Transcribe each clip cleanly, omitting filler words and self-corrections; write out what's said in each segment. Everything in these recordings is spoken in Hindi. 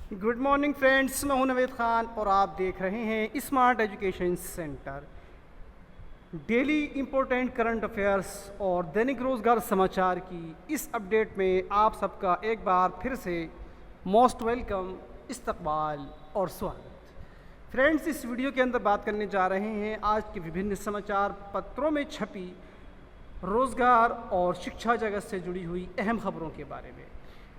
गुड मॉर्निंग फ्रेंड्स, मैं हूं नवेद खान और आप देख रहे हैं smart education centre. Daily important current affairs और दैनिक रोज़गार समाचार की इस अपडेट में आप सबका एक बार फिर से मोस्ट वेलकम, इस्तकबाल और स्वागत। फ्रेंड्स, इस वीडियो के अंदर बात करने जा रहे हैं आज के विभिन्न समाचार पत्रों में छपी रोज़गार और शिक्षा जगत से जुड़ी हुई अहम खबरों के बारे में।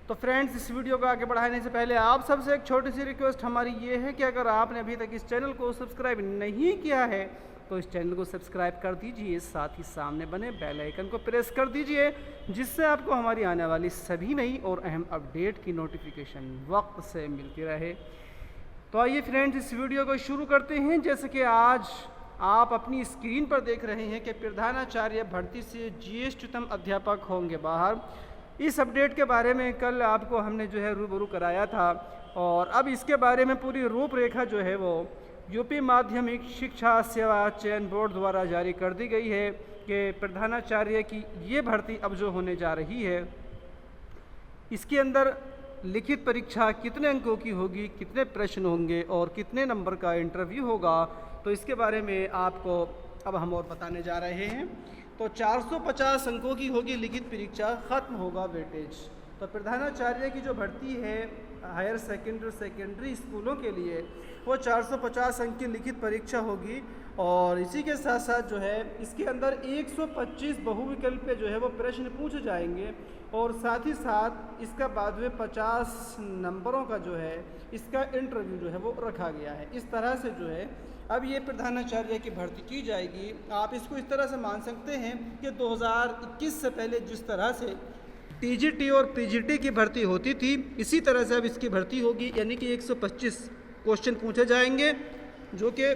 तो फ्रेंड्स, इस वीडियो को आगे बढ़ाने से पहले आप सबसे एक छोटी सी रिक्वेस्ट हमारी ये है कि अगर आपने अभी तक इस चैनल को सब्सक्राइब नहीं किया है तो इस चैनल को सब्सक्राइब कर दीजिए, साथ ही सामने बने बेल आइकन को प्रेस कर दीजिए, जिससे आपको हमारी आने वाली सभी नई और अहम अपडेट की नोटिफिकेशन वक्त से मिलती रहे। तो आइए फ्रेंड्स, इस वीडियो को शुरू करते हैं। जैसे कि आज आप अपनी स्क्रीन पर देख रहे हैं कि प्रधानाचार्य भर्ती से ज्येष्ठतम अध्यापक होंगे बाहर। इस अपडेट के बारे में कल आपको हमने जो है रूबरू कराया था और अब इसके बारे में पूरी रूपरेखा जो है वो यूपी माध्यमिक शिक्षा सेवा चयन बोर्ड द्वारा जारी कर दी गई है कि प्रधानाचार्य की ये भर्ती अब जो होने जा रही है, इसके अंदर लिखित परीक्षा कितने अंकों की होगी, कितने प्रश्न होंगे और कितने नंबर का इंटरव्यू होगा, तो इसके बारे में आपको अब हम और बताने जा रहे हैं। तो 450 अंकों की होगी लिखित परीक्षा, ख़त्म होगा वेटेज। तो प्रधानाचार्य की जो भर्ती है हायर सेकेंडरी स्कूलों के लिए वो 450 अंक की लिखित परीक्षा होगी और इसी के साथ साथ जो है इसके अंदर 125 बहुविकल्प पे जो है वो प्रश्न पूछे जाएंगे और साथ ही साथ इसका बाद में 50 नंबरों का जो है इसका इंटरव्यू जो है वो रखा गया है। इस तरह से जो है अब ये प्रधानाचार्य की भर्ती की जाएगी। आप इसको इस तरह से मान सकते हैं कि 2021 से पहले जिस तरह से टीजीटी और पीजीटी की भर्ती होती थी, इसी तरह से अब इसकी भर्ती होगी, यानी कि 125 क्वेश्चन पूछे जाएंगे जो कि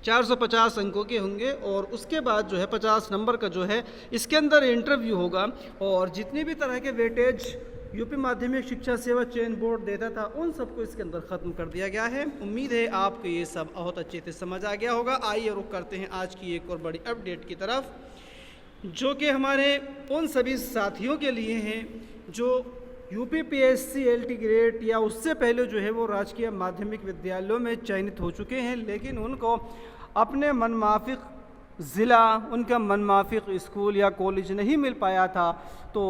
450 अंकों के होंगे और उसके बाद जो है 50 नंबर का जो है इसके अंदर इंटरव्यू होगा और जितनी भी तरह के वेटेज यूपी माध्यमिक शिक्षा सेवा चयन बोर्ड देता था उन सबको इसके अंदर ख़त्म कर दिया गया है। उम्मीद है आपको ये सब बहुत अच्छे से समझ आ गया होगा। आइए रुख करते हैं आज की एक और बड़ी अपडेट की तरफ, जो कि हमारे उन सभी साथियों के लिए हैं जो यूपीपीएससी एलटी ग्रेड या उससे पहले जो है वो राजकीय माध्यमिक विद्यालयों में चयनित हो चुके हैं, लेकिन उनको अपने मनमाफिक ज़िला, उनका मनमाफिक स्कूल या कॉलेज नहीं मिल पाया था। तो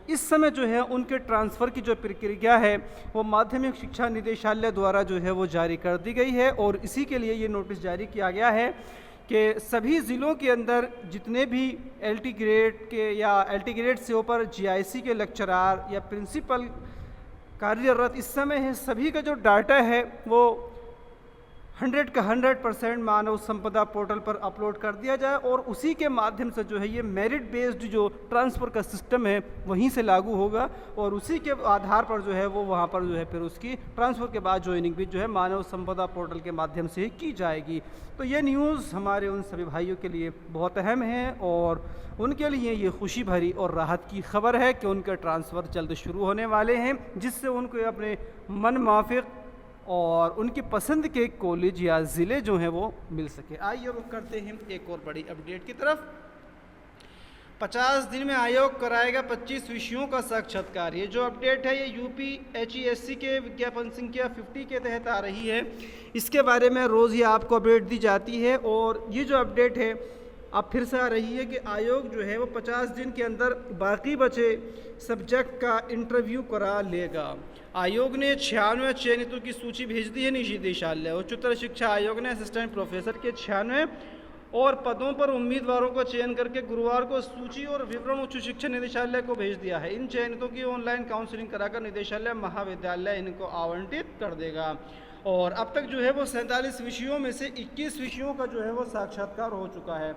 इस समय जो है उनके ट्रांसफ़र की जो प्रक्रिया है वो माध्यमिक शिक्षा निदेशालय द्वारा जो है वो जारी कर दी गई है और इसी के लिए ये नोटिस जारी किया गया है कि सभी ज़िलों के अंदर जितने भी एलटी ग्रेड के या एलटी ग्रेड से ऊपर जीआईसी के लेक्चरार या प्रिंसिपल कार्यरत इस समय है, सभी का जो डाटा है वो 100 का 100% मानव संपदा पोर्टल पर अपलोड कर दिया जाए और उसी के माध्यम से जो है ये मेरिट बेस्ड जो ट्रांसफ़र का सिस्टम है वहीं से लागू होगा और उसी के आधार पर जो है वो वहाँ पर जो है फिर उसकी ट्रांसफ़र के बाद ज्वाइनिंग भी जो है मानव संपदा पोर्टल के माध्यम से की जाएगी। तो ये न्यूज़ हमारे उन सभी भाइयों के लिए बहुत अहम है और उनके लिए ये खुशी भरी और राहत की खबर है कि उनके ट्रांसफ़र जल्द शुरू होने वाले हैं, जिससे उनको अपने मन माफिक और उनकी पसंद के कॉलेज या ज़िले जो हैं वो मिल सके। आइए रुख करते हैं एक और बड़ी अपडेट की तरफ। 50 दिन में आयोग कराएगा 25 विषयों का साक्षात्कार। ये जो अपडेट है ये यूपी HESC के विज्ञापन संख्या 50 के तहत आ रही है। इसके बारे में रोज़ ही आपको अपडेट दी जाती है और ये जो अपडेट है अब फिर से आ रही है कि आयोग जो है वो 50 दिन के अंदर बाकी बचे सब्जेक्ट का इंटरव्यू करा लेगा। आयोग ने 96 चयनितों की सूची भेज दी है निदेशालय। उच्चतर शिक्षा आयोग ने असिस्टेंट प्रोफेसर के 96 और पदों पर उम्मीदवारों का चयन करके गुरुवार को सूची और विवरण उच्च शिक्षा निदेशालय को भेज दिया है। इन चयनितों की ऑनलाइन काउंसलिंग कराकर निदेशालय महाविद्यालय इनको आवंटित कर देगा और अब तक जो है वो 47 विषयों में से 21 विषयों का जो है वो साक्षात्कार हो चुका है।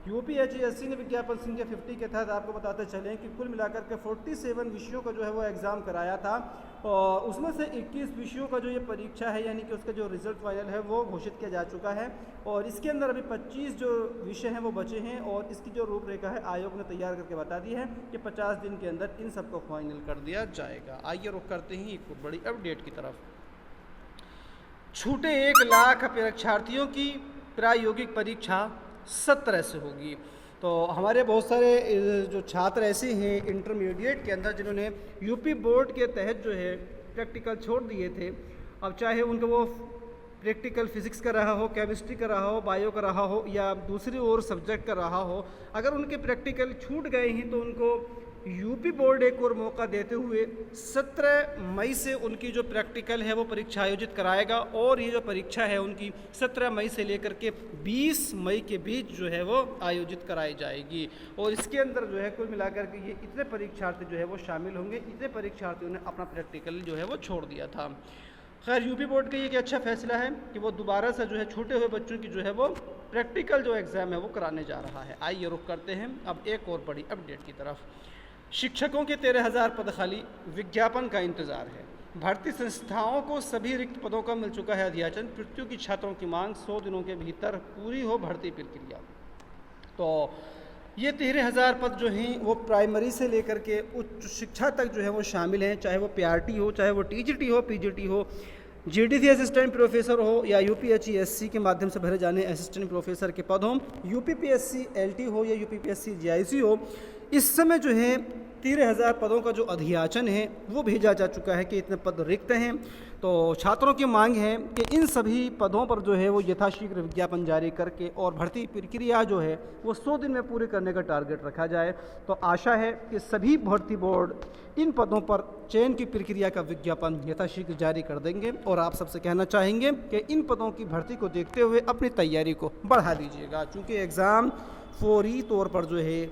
यूपी HESC ने विज्ञापन संख्या 50 के तहत आपको बताते चलें कि कुल मिलाकर के 47 विषयों का जो है वो एग्ज़ाम कराया था और उसमें से 21 विषयों का जो ये परीक्षा है यानी कि उसका जो रिज़ल्ट फाइनल है वो घोषित किया जा चुका है और इसके अंदर अभी 25 जो विषय हैं वो बचे हैं और इसकी जो रूपरेखा है आयोग ने तैयार करके बता दी है कि 50 दिन के अंदर इन सबको फाइनल कर दिया जाएगा। आइए रुख करते हैं एक बड़ी अपडेट की तरफ। छूटे 1 लाख परीक्षार्थियों की प्रायोगिक परीक्षा 17 से होगी। तो हमारे बहुत सारे जो छात्र ऐसे हैं इंटरमीडिएट के अंदर जिन्होंने यूपी बोर्ड के तहत जो है प्रैक्टिकल छोड़ दिए थे, अब चाहे उनको वो प्रैक्टिकल फिज़िक्स का रहा हो, केमिस्ट्री का रहा हो, बायो का रहा हो या दूसरी और सब्जेक्ट का रहा हो, अगर उनके प्रैक्टिकल छूट गए हैं तो उनको यूपी बोर्ड एक और मौका देते हुए 17 मई से उनकी जो प्रैक्टिकल है वो परीक्षा आयोजित कराएगा। और ये जो परीक्षा है उनकी 17 मई से लेकर के 20 मई के बीच जो है वो आयोजित कराई जाएगी। और इसके अंदर जो है कुल मिलाकर के ये इतने परीक्षार्थी जो है वो शामिल होंगे, इतने परीक्षार्थियों ने अपना प्रैक्टिकल जो है वो छोड़ दिया था। खैर यूपी बोर्ड का ये एक अच्छा फैसला है कि वो दोबारा से जो है छूटे हुए बच्चों की जो है वो प्रैक्टिकल जो एग्ज़ाम है वो कराने जा रहा है। आइए रुख करते हैं अब एक और बड़ी अपडेट की तरफ। शिक्षकों के 13,000 पद खाली, विज्ञापन का इंतज़ार है। भर्ती संस्थाओं को सभी रिक्त पदों का मिल चुका है अध्याचन। पृथ्वी की छात्रों की मांग 100 दिनों के भीतर पूरी हो भर्ती प्रक्रिया। तो ये 13,000 पद जो हैं वो प्राइमरी से लेकर के उच्च शिक्षा तक जो है वो शामिल हैं, चाहे वो पीआरटी हो, चाहे वो टीजीटी हो, पीजीटी हो, जीडीसी असिस्टेंट प्रोफेसर हो या यूपीएचईएससी के माध्यम से भरे जाने असिस्टेंट प्रोफेसर के पद हों, यूपीपीएससी एलटी हो या यूपीपीएससी जीआईसी हो। इस समय जो है 13,000 पदों का जो अधियाचन है वो भेजा जा चुका है कि इतने पद रिक्त हैं। तो छात्रों की मांग है कि इन सभी पदों पर जो है वो यथाशीघ्र विज्ञापन जारी करके और भर्ती प्रक्रिया जो है वो 100 दिन में पूरी करने का टारगेट रखा जाए। तो आशा है कि सभी भर्ती बोर्ड इन पदों पर चयन की प्रक्रिया का विज्ञापन यथाशीघ्र जारी कर देंगे। और आप सबसे कहना चाहेंगे कि इन पदों की भर्ती को देखते हुए अपनी तैयारी को बढ़ा दीजिएगा, चूँकि एग्ज़ाम फौरी तौर पर जो है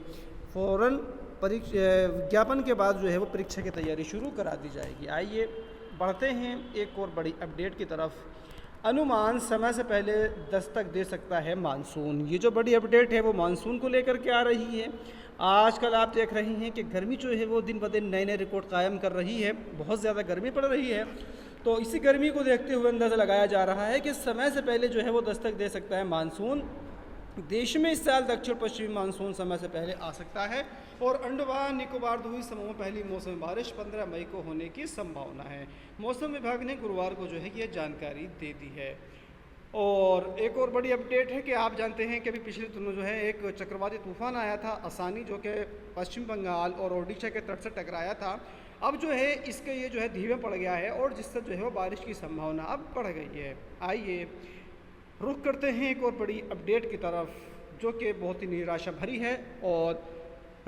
फ़ौरन विज्ञापन के बाद जो है वो परीक्षा की तैयारी शुरू करा दी जाएगी। आइए बढ़ते हैं एक और बड़ी अपडेट की तरफ। अनुमान समय से पहले दस्तक दे सकता है मानसून। ये जो बड़ी अपडेट है वो मानसून को लेकर के आ रही है। आजकल आप देख रहे हैं कि गर्मी जो है वो दिन ब दिन नए नए रिकॉर्ड कायम कर रही है, बहुत ज़्यादा गर्मी पड़ रही है। तो इसी गर्मी को देखते हुए अंदाज़ा लगाया जा रहा है कि समय से पहले जो है वो दस्तक दे सकता है मानसून। देश में इस साल दक्षिण पश्चिमी मानसून समय से पहले आ सकता है और अंडमान निकोबार द्वीप समूह में पहली मौसमी बारिश 15 मई को होने की संभावना है। मौसम विभाग ने गुरुवार को जो है ये जानकारी दे दी है। और एक और बड़ी अपडेट है कि आप जानते हैं कि अभी पिछले दिनों जो है एक चक्रवाती तूफान आया था आसानी, जो कि पश्चिम बंगाल और ओडिशा के तट से टकराया था। अब जो है इसके ये जो है धीमे पड़ गया है और जिससे जो है वो बारिश की संभावना अब बढ़ गई है। आइए रुख करते हैं एक और बड़ी अपडेट की तरफ, जो कि बहुत ही निराशा भरी है और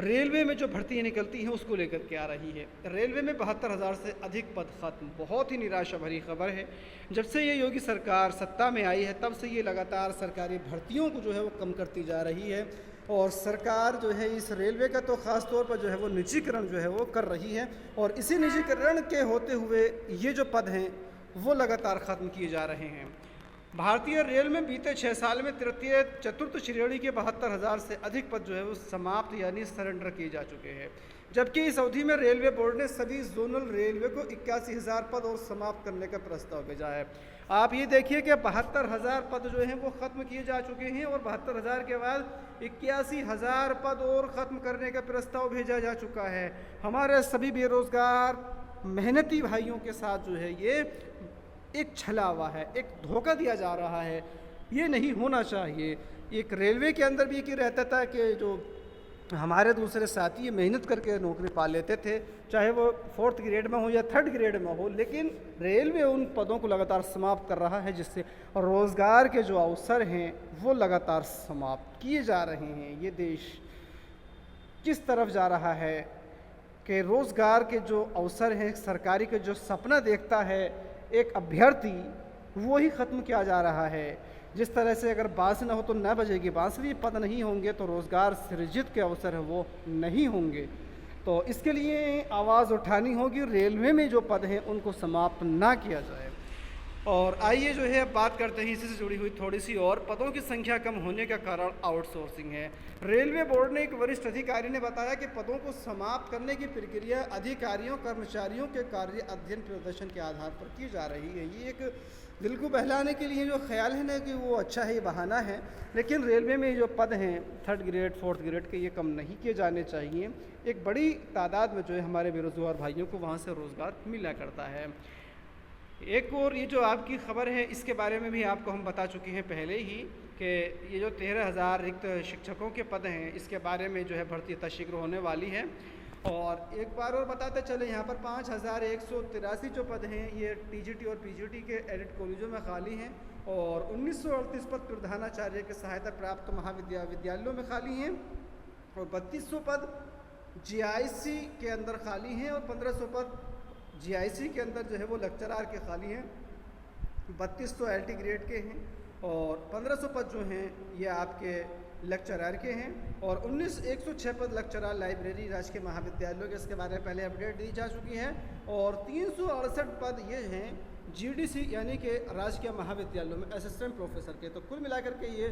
रेलवे में जो भर्तियाँ निकलती हैं उसको लेकर के आ रही है। रेलवे में 72,000 से अधिक पद खत्म, बहुत ही निराशा भरी खबर है। जब से ये योगी सरकार सत्ता में आई है तब से ये लगातार सरकारी भर्तियों को जो है वो कम करती जा रही है और सरकार जो है इस रेलवे का तो ख़ास तौर पर जो है वो निजीकरण जो है वो कर रही है। और इसी निजीकरण के होते हुए ये जो पद हैं वो लगातार ख़त्म किए जा रहे हैं। भारतीय रेल में बीते 6 साल में तृतीय चतुर्थ श्रेणी के 72,000 से अधिक पद जो है वो समाप्त यानी सरेंडर किए जा चुके हैं। जबकि इस अवधि में रेलवे बोर्ड ने सभी जोनल रेलवे को 81,000 पद और समाप्त करने का प्रस्ताव भेजा है। आप ये देखिए कि 72,000 पद जो हैं वो ख़त्म किए जा चुके हैं और 72,000 के बाद 81,000 पद और ख़त्म करने का प्रस्ताव भेजा जा चुका है। हमारे सभी बेरोज़गार मेहनती भाइयों के साथ जो है ये एक छलावा है, एक धोखा दिया जा रहा है। ये नहीं होना चाहिए। एक रेलवे के अंदर भी एक ही रहता था कि जो हमारे दूसरे साथी मेहनत करके नौकरी पा लेते थे, चाहे वो 4th ग्रेड में हो या 3rd ग्रेड में हो, लेकिन रेलवे उन पदों को लगातार समाप्त कर रहा है, जिससे रोज़गार के जो अवसर हैं वो लगातार समाप्त किए जा रहे हैं। ये देश किस तरफ जा रहा है कि रोज़गार के जो अवसर हैं, सरकारी के जो सपना देखता है एक अभ्यर्थी, वो ही ख़त्म किया जा रहा है। जिस तरह से अगर बाँस ना हो तो न बजेगी बाँसुरी, पद नहीं होंगे तो रोज़गार सृजित के अवसर हैं वो नहीं होंगे। तो इसके लिए आवाज़ उठानी होगी, रेलवे में जो पद हैं उनको समाप्त ना किया जाए। और आइए जो है अब बात करते हैं इसी से जुड़ी हुई थोड़ी सी और। पदों की संख्या कम होने का कारण आउटसोर्सिंग है। रेलवे बोर्ड ने एक वरिष्ठ अधिकारी ने बताया कि पदों को समाप्त करने की प्रक्रिया अधिकारियों कर्मचारियों के कार्य अध्ययन प्रदर्शन के आधार पर की जा रही है। ये एक दिल को बहलाने के लिए जो ख्याल है ना कि वो अच्छा है, बहाना है, लेकिन रेलवे में जो पद हैं 3rd ग्रेड 4th ग्रेड के ये कम नहीं किए जाने चाहिए। एक बड़ी तादाद में जो है हमारे बेरोज़गार भाइयों को वहाँ से रोज़गार मिला करता है। एक और ये जो आपकी ख़बर है इसके बारे में भी आपको हम बता चुके हैं पहले ही कि ये जो 13,000 रिक्त शिक्षकों के पद हैं इसके बारे में जो है भर्ती यथाशीघ्र होने वाली है। और एक बार और बताते चले, यहाँ पर 5183 जो पद हैं ये टीजीटी और पीजीटी के एडिट कॉलेजों में खाली हैं, और 1938 पद प्रधानाचार्य के सहायता प्राप्त विद्यालयों में खाली हैं, और 3200 पद जीआईसी के अंदर खाली हैं, और 1500 पद जीआईसी के अंदर जो है वो लेक्चरार के खाली हैं, 3200 एलटी ग्रेड के हैं, और 1500 पद जो हैं ये आपके लेक्चरार के हैं, और 106 पद लेक्चरार लाइब्रेरी राजकीय महाविद्यालयों के, इसके बारे में पहले अपडेट दी जा चुकी है, और 368 पद ये हैं जीडीसी यानी कि राजकीय महाविद्यालयों में असिस्टेंट प्रोफेसर के। तो कुल मिलाकर के ये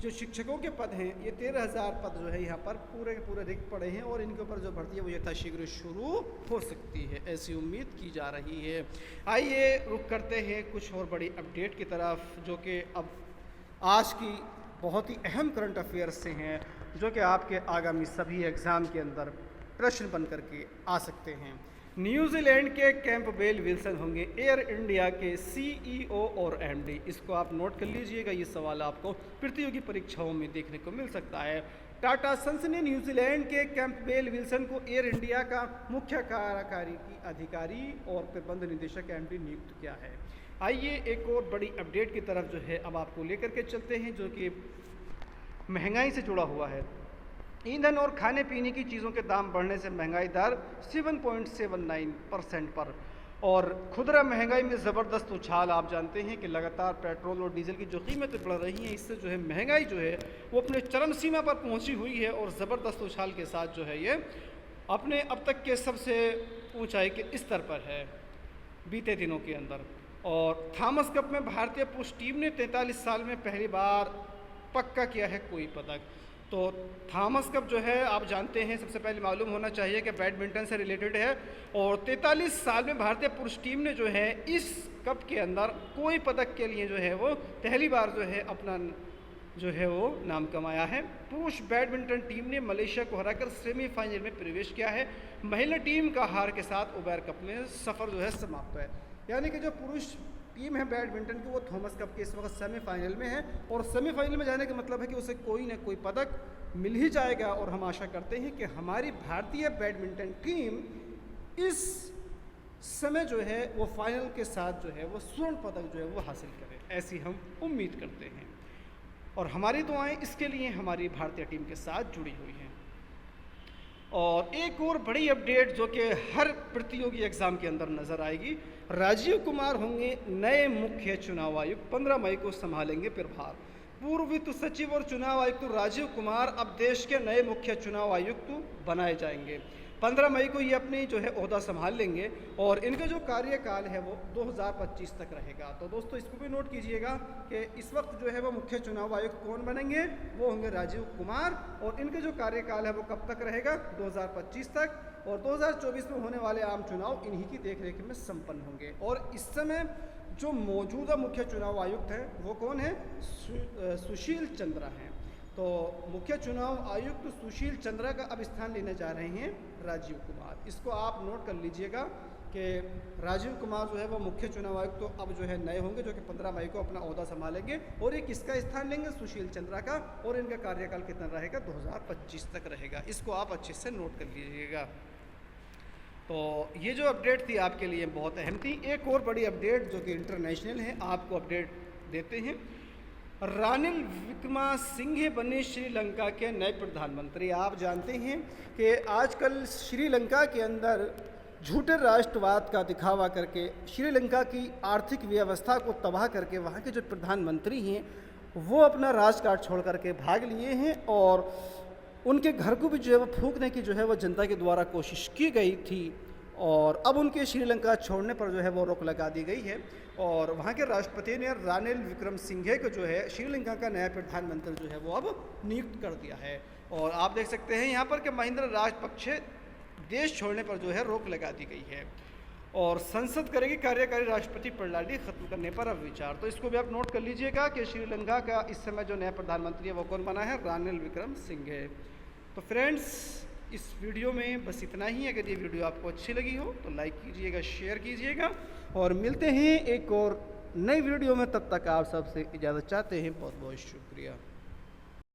जो शिक्षकों के पद हैं ये 13,000 पद जो है यहाँ पर पूरे के पूरे रिक्त पड़े हैं, और इनके ऊपर जो भर्ती है वो यथाशीघ्र शुरू हो सकती है, ऐसी उम्मीद की जा रही है। आइए रुख करते हैं कुछ और बड़ी अपडेट की तरफ, जो कि अब आज की बहुत ही अहम करंट अफेयर्स से हैं, जो कि आपके आगामी सभी एग्ज़ाम के अंदर प्रश्न बन करके आ सकते हैं। न्यूजीलैंड के कैंपबेल विल्सन होंगे एयर इंडिया के सीईओ और एमडी। इसको आप नोट कर लीजिएगा, ये सवाल आपको प्रतियोगी परीक्षाओं में देखने को मिल सकता है। टाटा सन्स ने न्यूजीलैंड के कैंपबेल विल्सन को एयर इंडिया का मुख्य कार्यकारी अधिकारी और प्रबंध निदेशक एमडी नियुक्त किया है। आइए एक और बड़ी अपडेट की तरफ जो है अब आपको लेकर के चलते हैं, जो कि महंगाई से जुड़ा हुआ है। ईंधन और खाने पीने की चीज़ों के दाम बढ़ने से महंगाई दर 7.79% पर, और खुदरा महंगाई में ज़बरदस्त उछाल। आप जानते हैं कि लगातार पेट्रोल और डीजल की जो कीमतें बढ़ रही हैं, इससे जो है महंगाई जो है वो अपने चरम सीमा पर पहुंची हुई है, और ज़बरदस्त उछाल के साथ जो है ये अपने अब तक के सबसे ऊंचाई के स्तर पर है बीते दिनों के अंदर। और थॉमस कप में भारतीय पुरुष टीम ने 43 साल में पहली बार पक्का किया है कोई पदक। तो थॉमस कप जो है आप जानते हैं, सबसे पहले मालूम होना चाहिए कि बैडमिंटन से रिलेटेड है, और 43 साल में भारतीय पुरुष टीम ने जो है इस कप के अंदर कोई पदक के लिए जो है वो पहली बार जो है अपना जो है वो नाम कमाया है। पुरुष बैडमिंटन टीम ने मलेशिया को हराकर सेमीफाइनल में प्रवेश किया है। महिला टीम का हार के साथ उबेर कप में सफ़र जो है समाप्त है, यानी कि जो पुरुष टीम है बैडमिंटन की वो थॉमस कप के इस वक्त सेमीफाइनल में है, और सेमीफाइनल में जाने का मतलब है कि उसे कोई ना कोई पदक मिल ही जाएगा। और हम आशा करते हैं कि हमारी भारतीय बैडमिंटन टीम इस समय जो है वो फाइनल के साथ जो है वो स्वर्ण पदक जो है वो हासिल करे, ऐसी हम उम्मीद करते हैं, और हमारी दुआएं इसके लिए हमारी भारतीय टीम के साथ जुड़ी हुई हैं। और एक और बड़ी अपडेट जो कि हर प्रतियोगी एग्जाम के अंदर नजर आएगी, राजीव कुमार होंगे नए मुख्य चुनाव आयुक्त, 15 मई को संभालेंगे प्रभार। पूर्व वित्त सचिव और चुनाव आयुक्त राजीव कुमार अब देश के नए मुख्य चुनाव आयुक्त बनाए जाएंगे। 15 मई को ये अपनी जो है ओहदा संभाल लेंगे, और इनका जो कार्यकाल है वो 2025 तक रहेगा। तो दोस्तों इसको भी नोट कीजिएगा कि इस वक्त जो है वो मुख्य चुनाव आयुक्त कौन बनेंगे, वो होंगे राजीव कुमार, और इनका जो कार्यकाल है वो कब तक रहेगा, 2025 तक, और 2024 में होने वाले आम चुनाव इन्हीं की देखरेख में संपन्न होंगे। और इस समय जो मौजूदा मुख्य चुनाव आयुक्त हैं वो कौन है, सुशील चंद्रा हैं। तो मुख्य चुनाव आयुक्त सुशील चंद्रा का अब स्थान लेने जा रहे हैं राजीव कुमार। इसको आप नोट कर लीजिएगा कि राजीव कुमार जो है वो मुख्य चुनाव आयुक्त तो अब जो है नए होंगे, जो कि 15 मई को अपना ओहदा संभालेंगे, और ये किसका स्थान लेंगे, सुशील चंद्रा का, और इनका कार्यकाल कितना रहेगा, 2025 तक रहेगा। इसको आप अच्छे से नोट कर लीजिएगा। तो ये जो अपडेट थी आपके लिए बहुत अहम थी। एक और बड़ी अपडेट जो कि इंटरनेशनल है, आपको अपडेट देते हैं। रानिल विक्रमसिंघे बने श्रीलंका के नए प्रधानमंत्री। आप जानते हैं कि आजकल श्रीलंका के अंदर झूठे राष्ट्रवाद का दिखावा करके श्रीलंका की आर्थिक व्यवस्था को तबाह करके वहाँ के जो प्रधानमंत्री हैं वो अपना राजकाज छोड़ करके भाग लिए हैं, और उनके घर को भी जो है वो फूंकने की जो है वो जनता के द्वारा कोशिश की गई थी, और अब उनके श्रीलंका छोड़ने पर जो है वो रोक लगा दी गई है। और वहाँ के राष्ट्रपति ने रानिल विक्रमसिंघे को जो है श्रीलंका का नया प्रधानमंत्री जो है वो अब नियुक्त कर दिया है। और आप देख सकते हैं यहाँ पर कि महिंद्रा राजपक्षे देश छोड़ने पर जो है रोक लगा दी गई है, और संसद करेगी कार्यकारी राष्ट्रपति प्रणाली खत्म करने पर अब विचार। तो इसको भी आप नोट कर लीजिएगा कि श्रीलंका का इस समय जो नया प्रधानमंत्री है वो कौन बना है, रानिल विक्रमसिंघे। तो फ्रेंड्स इस वीडियो में बस इतना ही। अगर ये वीडियो आपको अच्छी लगी हो तो लाइक कीजिएगा, शेयर कीजिएगा, और मिलते हैं एक और नई वीडियो में। तब तक आप सबसे इजाज़त चाहते हैं। बहुत बहुत शुक्रिया।